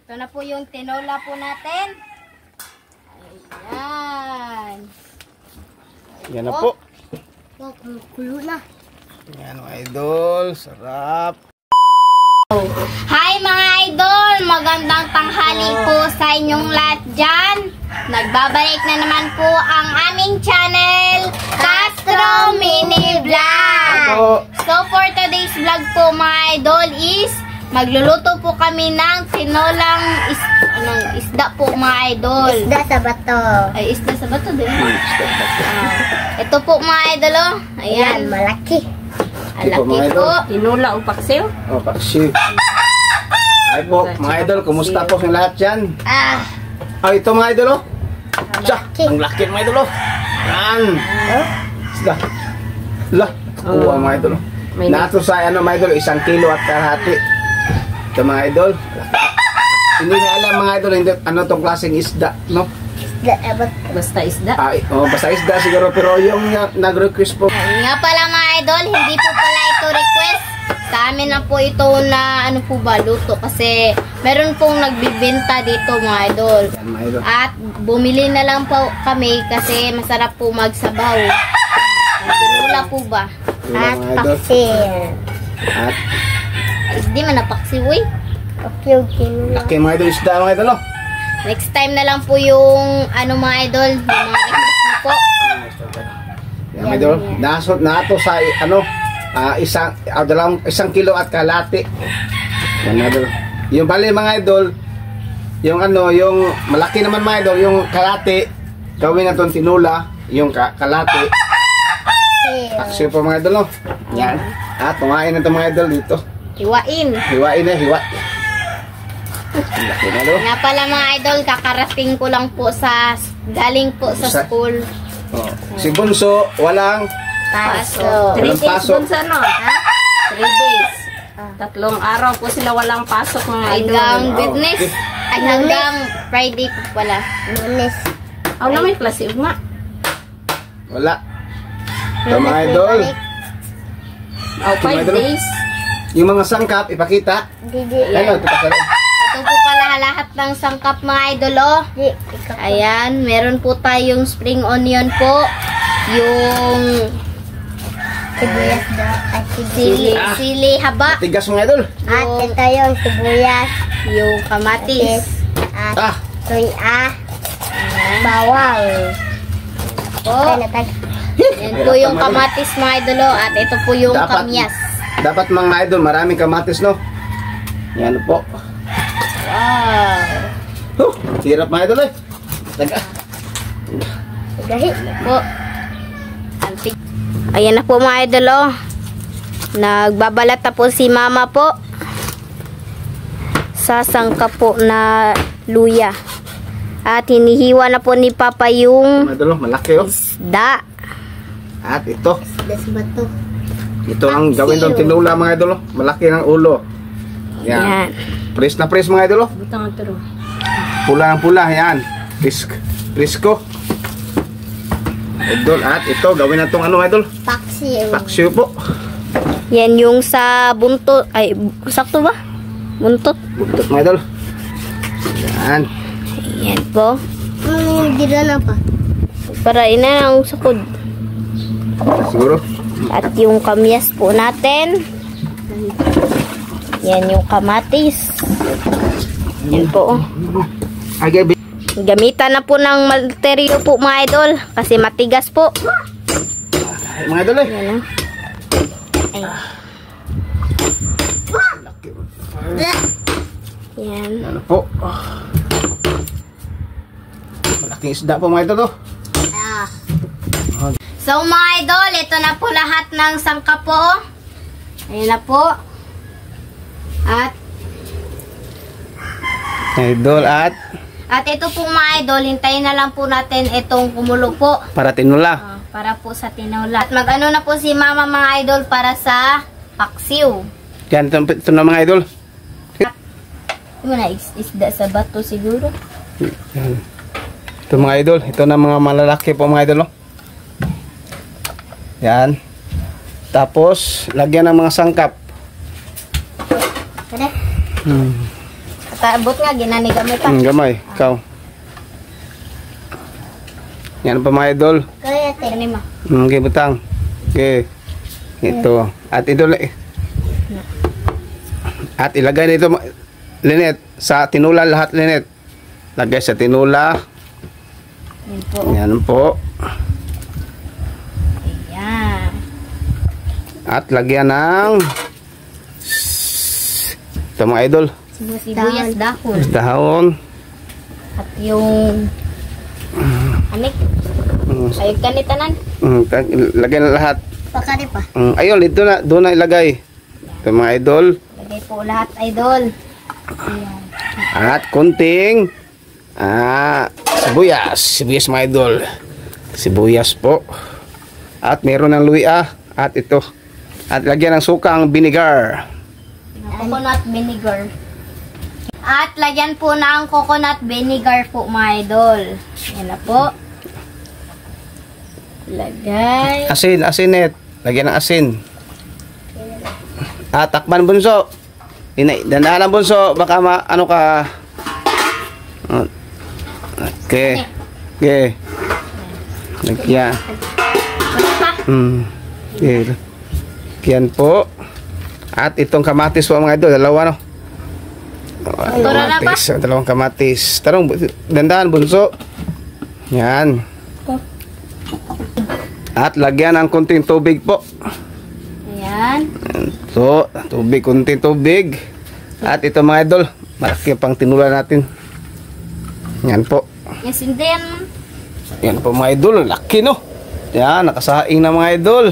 Ito na po yung tinola po natin. Ayan. Yan na po. Kulo na. Yan mga idol. Sarap. Hi mga idol! Magandang tanghali po sa inyong lahat dyan. Nagbabalik na naman po ang aming channel, Castro Mini Vlog. So for today's vlog po mga idol is magluluto po kami ng tinolang isda po mga idol. Isda sa bato. Ay, isda sa bato din. Ito po mga idol oh. Ayan. Malaki. Alaki po. Tinola o paksiw? O, paksiw. Ay po, mga idol, kumusta po sa lahat dyan? Ito mga idol oh. Siya, ang laki mga idol oh. Yan. Isda. Lah. Oo, mga idol oh. Nato sa mga idol, 1 kilo at kalahati. Ito mga idol. Hindi na alam mga idol, ano tong klaseng isda, no? Basta isda. Basta isda siguro, pero yung nag-request po. Nga pala mga idol, hindi po pala ito request. Sa amin na po ito na ano po ba, luto. Kasi meron pong nagbibenta dito mga idol. Yan, mga idol. At bumili na lang po kami kasi masarap po magsabaw. Tinula po ba? At paksil. At Di man napaksi, uy. Okay. laki mga idol, isda mga idol oh. Next time na lang po yung ano mga idol, yung mga request niyo po. Yan mga idol, nato sa isang kilo at kalahati. Yan mga idol. Yung bali mga idol, yung yung malaki naman mga idol, yung kalahati, gawin na itong tinula, yung kalahati. Paksiw po mga idol oh. Yan. At kumain na itong mga idol dito. Hiwain. Hiwain na, hiwa. Laki na do. Nga pala mga idol, kakarating ko lang po galing po sa school. Oh. Si Bunso, walang Paso. 3 Walang days pasok. dun sa ano? 3 days. 3 araw po sila walang pasok mga idol. Hanggang Wow. Witness. Ay, hanggang Friday po pala. Lunes. Aw na may klase ugma. wala. Ito mga idol. Aw 5 idol. days. Yung mga sangkap, ipakita. Didi. Ano, ito pa Ito po pala lahat ng sangkap mga idol oh. Ayan, meron po tayong spring onion po. Yung Sibuyas daw. At sili haba. Tigas mga idol. At ito yung sibuyas. Yung kamatis. At Ah, tuya. Bawang. Po. Natag. Yan po yung kamatis mga idol oh. At ito po yung kamyas. Dapat mga idol, maraming kamatis, no? Yan po. Wow. Hirap mga idol eh. Taga. Gahi. Po. Ayan na po mga idol oh. Nagbabalat na po si mama po. Sasangka po na luya. At hinihiwa na po ni papa yung Mga idol, oh, malaki oh. isda. At ito. Isda sa bato. Ito ang gawin ng tinula mga idol oh. Malaki ng ulo. Yan. Yan. Press na press mga idol oh. Butang ito. Pula ng pula, yan. Prisko. Idol, at ito, gawin na itong ano idol. Paksiw. Paksiw po. Yan yung sa buntot. Ay, sakto ba? Buntot. Buntot mga idol. Yan. Yan po. Hindi na pa. Para ina ang sukod. Siguro. At yung kamyas po natin. Yan yung kamatis. Yan po. Agay, Gamitan na po ng material po mga idol. Kasi matigas po. mga idol eh. Yan o. Ay. Yan. Ano po. Malaking isda po mga idol oh. So mga idol, ito na po lahat ng sangkap po. Ayan na po. At Idol at ito po mga idol, hintayin na lang po natin itong kumulo po. para tinula. Para po sa tinola. At mag-ano na po si mama mga idol para sa paksiw. Yan, ito na mga idol. Ito na, isda sa bato siguro. Yan. Ito mga idol. Ito na mga malalaki po mga idol oh. Yan. Tapos, lagyan ng mga sangkap. Tabot nga, ginani gamay pa. Gamay, ikaw. Yan pa mga idol. Kaya te. Gani ma. Okay, butang. Okay. Ito. At ito, at ilagay nito, Linet, sa tinula lahat, Linet. Lagay sa tinula. Yan po. Yan po. Ayan. At lagyan ng ito mga idol. Sibuyas dahon. Dahon. At yung anik. Ayog kanitanan. Lagyan na lahat. Pakari pa. Ayun, ito na. Doon na ilagay. Ito mga idol. Lagay po lahat, idol. Ayan. At kunting sibuyas. Sibuyas mga idol. Sibuyas po. At meron ng luya. At ito. At lagyan ng sukang vinegar. Coconut vinegar. At lagyan po ng coconut vinegar po mga idol. Yan na po. Lagay. Asin, asinet. Lagyan ng asin. At takpan bunso. Dandahan ang bunso. Baka ano ka. Okay. Okay. Lagyan. Okay. Yan po. At itong kamatis po mga idol. Dalawa no. Kamatis. Dalawang kamatis. Tarong, dandahan bunso. Yan. At lagyan ng konting tubig po. Ayan. So, tubig, konting tubig. At ito mga idol, malaki pang tinula natin. Yan po. Yes, and then, Yan po mga idol, laki no. Yan, nakasaing na mga idol.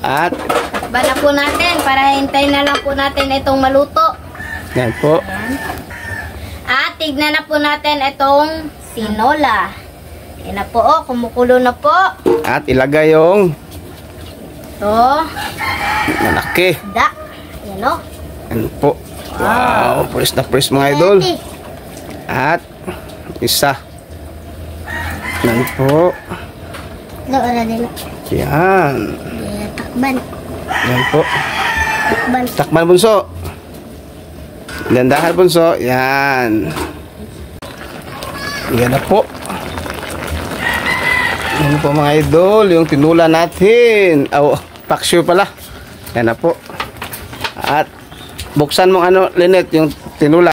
At, Takpan na po natin para hintayin na lang po natin itong maluto. yan po. At tignan na po natin itong sinola. Yan na po, oh, kumukulo na po. At ilagay yung Ito, malaki. da. Yan o. Yan po. Wow, press na press mga idol. At, isa. Yan po. Doon din. Yan. Takban. Yan po. Takban. Takman bunso. Dandahan bunso. Yan. Yan na po. Yan po mga idol. Yung tinula natin. Paksyo pala. Yan na po. At buksan mo ano, Linet, yung tinula.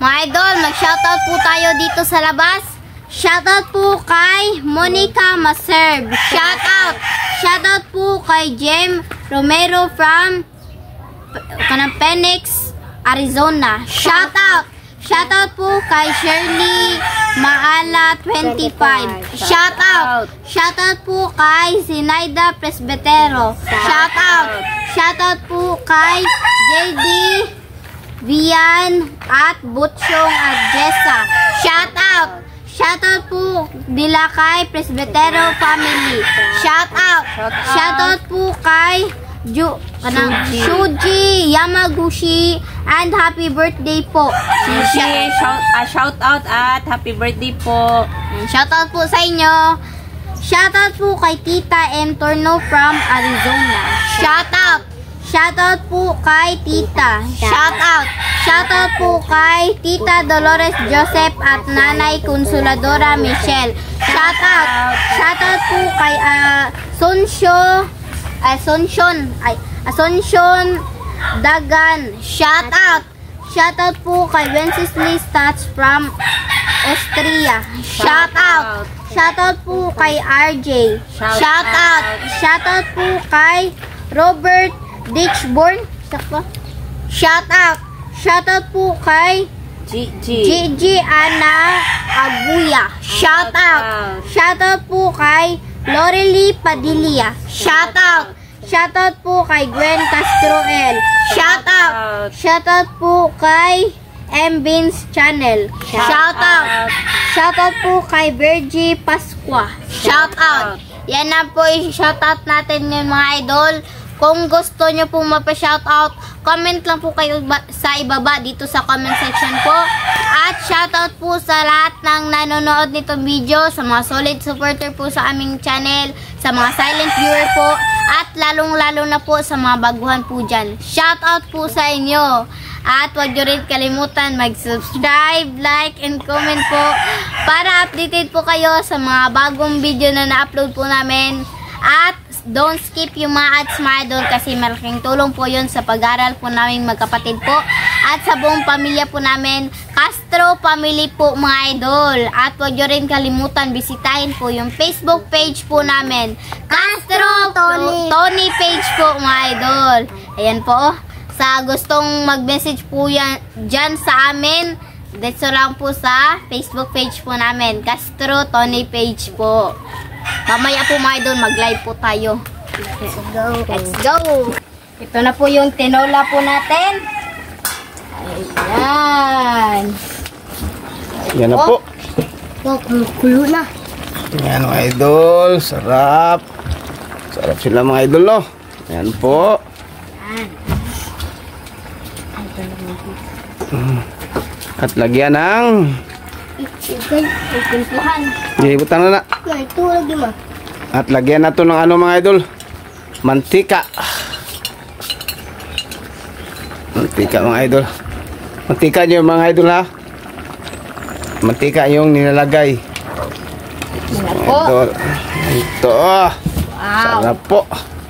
Mga idol, mag-shoutout po tayo dito sa labas. Shoutout po kay Monica Maserb. Shoutout! Shoutout po kay Jem Romero from Phoenix, Arizona. Shoutout! Shoutout po kay Shirley Maala 25. Shoutout! Shoutout po kay Sinaida Presbitero. Shoutout! Shoutout po kay JD Vian at Butchong at Jessa. Shoutout! Shoutout po nila kay Presbitero family. Shoutout! Shoutout po kay Shuji Yamaguchi and happy birthday po. shout out at happy birthday po. Shoutout po sa inyo. Shoutout po kay Tita M. Torno from Arizona. Shoutout! Shoutout po kay Tita. Shoutout! Shoutout po kay Tita Dolores Joseph at Nanay Consoladora Michelle. Shoutout! Shoutout po kay Asuncion Dagan. Shoutout! Shoutout po kay Wenceslas Stats from Austria. Shoutout! Shoutout po kay RJ. Shoutout! Shoutout po kay Robert Ditchborn. Shoutout! Shoutout po kay Gigi Ana Aguya. Shoutout! Shoutout po kay Lorely Padilla. Shoutout! Shoutout po kay Gwen Castroel. Shoutout! Shoutout po kay M. Beans Channel. Shoutout! Shoutout po kay Virgie Pasqua. Shoutout! Yan na po yung shoutout natin yung mga idol. Kung gusto nyo pong mapa-shoutout, comment lang po kayo sa ibaba dito sa comment section po. At shoutout po sa lahat ng nanonood nitong video, sa mga solid supporter po sa aming channel, sa mga silent viewer po, at lalong-lalo na po sa mga baguhan po dyan. Shoutout po sa inyo. At huwag nyo rin kalimutan mag-subscribe, like, and comment po para updated po kayo sa mga bagong video na na-upload po namin. At don't skip yung mga ads mga idol kasi malaking tulong po yun sa pag-aral po namin magkapatid po at sa buong pamilya po namin, Castro Family po mga idol. At huwag nyo rin kalimutan bisitahin po yung Facebook page po namin, Castro Tony page po mga idol. Ayan po, sa gustong mag-message po yan dyan sa amin, dito lang po sa Facebook page po namin, Castro Tony page po. Mamaya po mga idol, mag-live po tayo. Let's go. Let's go! Ito na po yung tinola po natin. Ayan. Yan na po. Oh, kulo na. Yan mga idol. Sarap. Sarap sila mga idol, no? Yan po. At lagyan ng Pagpintuhan. ibutan na na. Ito lagi ma. At lagyan na to ng ano mga idol, mantika. Mantika mga idol. Mantika nyo mga idol ha. Mantika yung nilalagay. Yan Mga po. idol. Ito. Wow. Sarap po.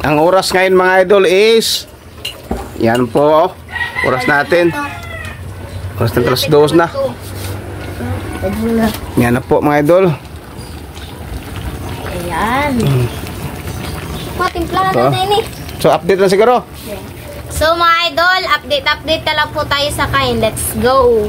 Ang oras ngayon mga idol is yan po. Oras natin. Oras ng alas 2 na. Yan na po mga idol. Ayan. Patimplahan Ito. natin eh. So update na siguro. So mga idol, update na lang po tayo sa kain. Let's go!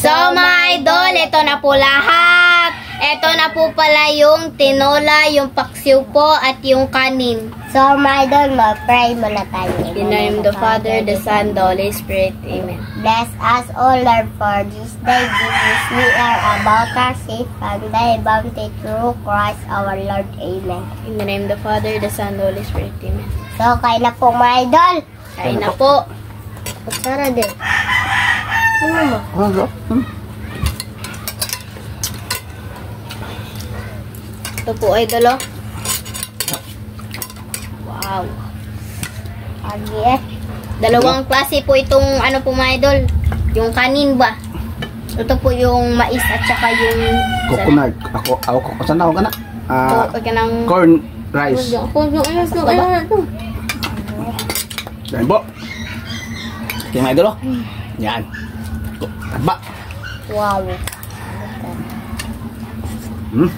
So mga idol, ito na po lahat. Ito na po pala yung tinola, yung paksiw po, at yung kanin. So, my idol, mag-pray muna tayo. In the name of the Father, the Son, the Holy Spirit. Amen. Bless us, O Lord, for this day. Jesus, we are about our safe and thy bounty through Christ our Lord. Amen. In the name of the Father, the Son, the Holy Spirit. Amen. So, kain na po, my idol. Kain na po. Pagkara din. Ano mo? Ito po idol oh. Wow. Agi eh. Dalawang klase po itong ano po mga idol. Yung kanin ba? Ito po yung mais at saka yung Coconut. Ako saan ako ka na? Corn rice. Yan po. Yung mga idol oh. Yan. Taba. Wow. Hmm.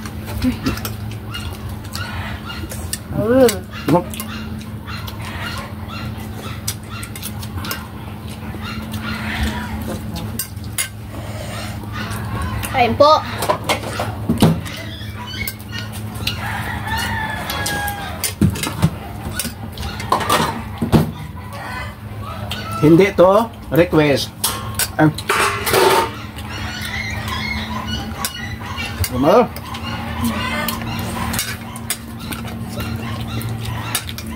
Diba? Kain po. Hindi to request. Gumalo.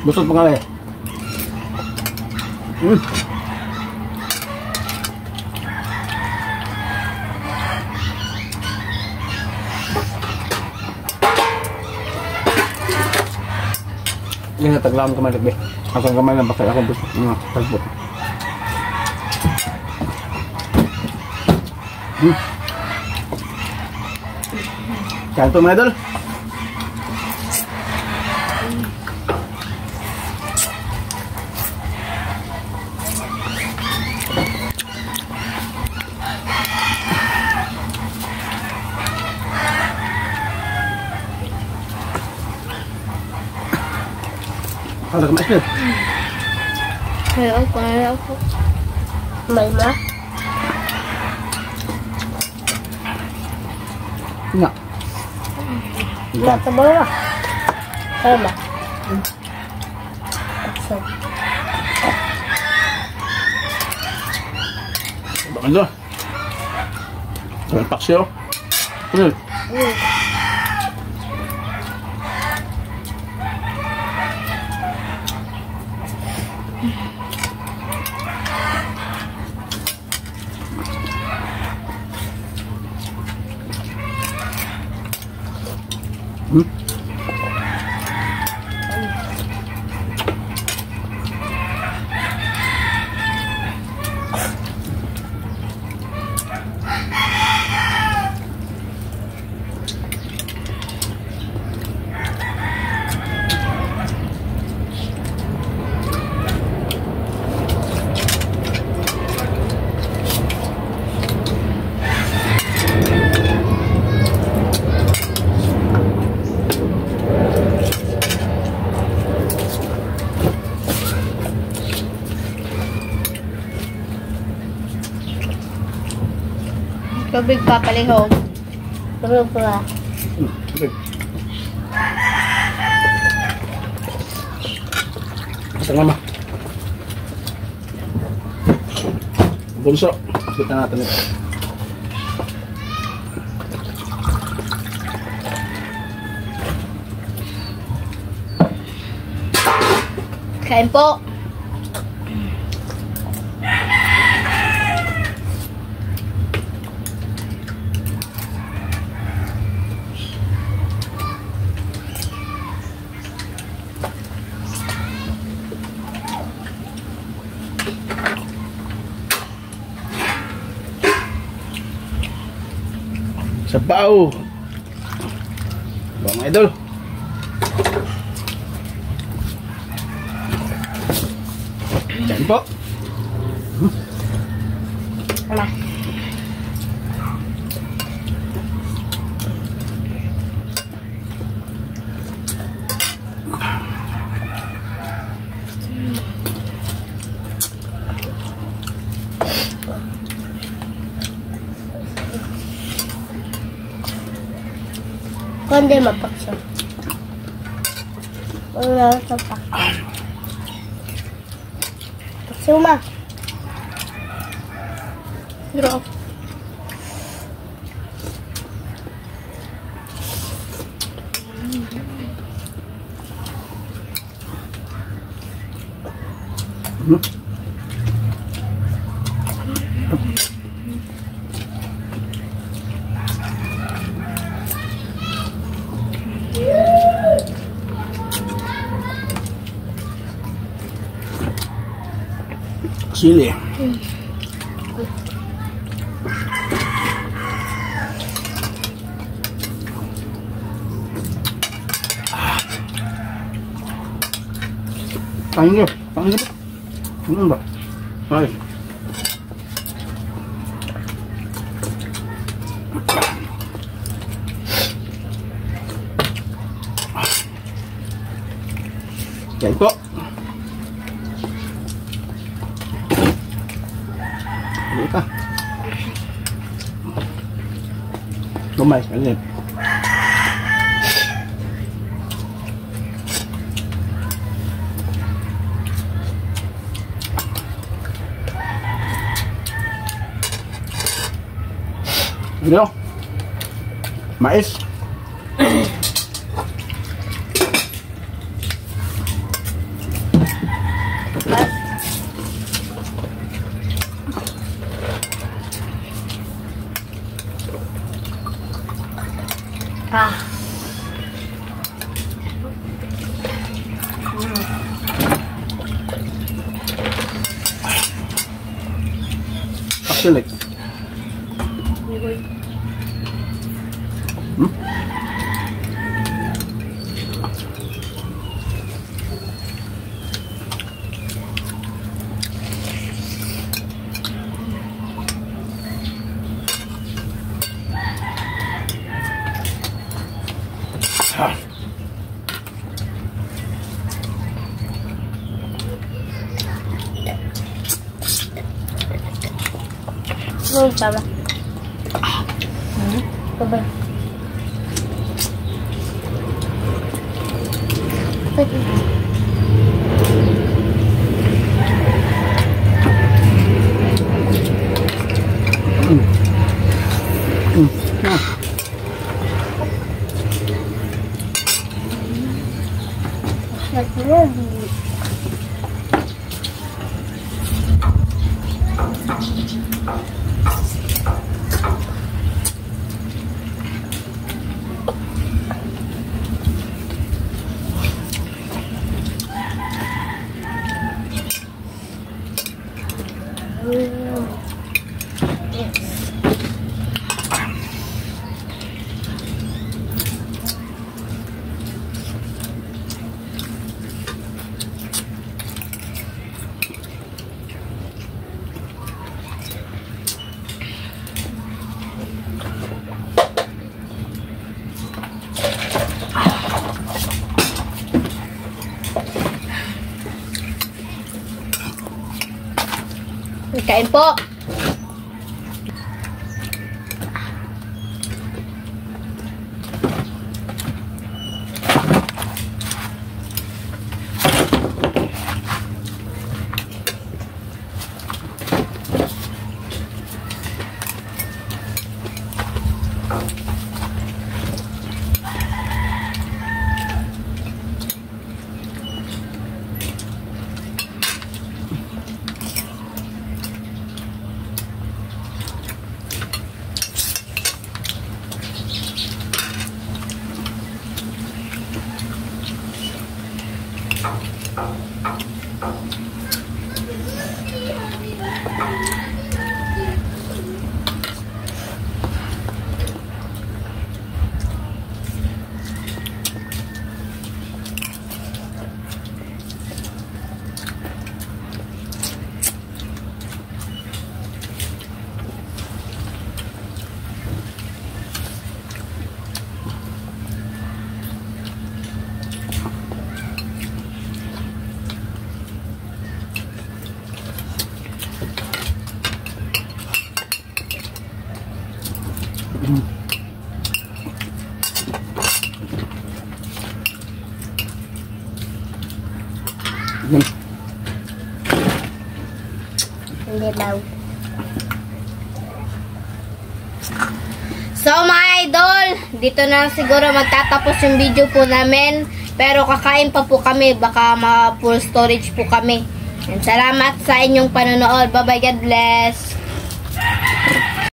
Busog pa nga eh. Ini taglam kamay lagi. Akong kamay lang bakal akong busog mga tagbot. Kanto mga idol. Ada kemas ni. Kaya ako. May ma? Enggak. Enggak ke bawah. Sama. Betul. Ang paksiyo. Hmm. Hmm. Tubig papalihog. Tubig pa. Okay. Ito mama. Bunso. Kita natin ito. Kain po. Sabaw. Mga idol. Yan po. Wala. Kundi mapaksa. Wala sa paksa. Paksuma. Drop. Hmm. Sili. Kain nyo. Kain nyo. Ano ba? Ay. Yan po. Dito. Lumayas ka din. Ano? Mais. Ah. Actually. Hmm? Ah. Tama. Tama. Kain po. Hindi daw. So mga idol, dito na siguro magtatapos yung video po namin. Pero kakain pa po kami, baka ma-full storage po kami. And salamat sa inyong panonood. Bye bye, God bless.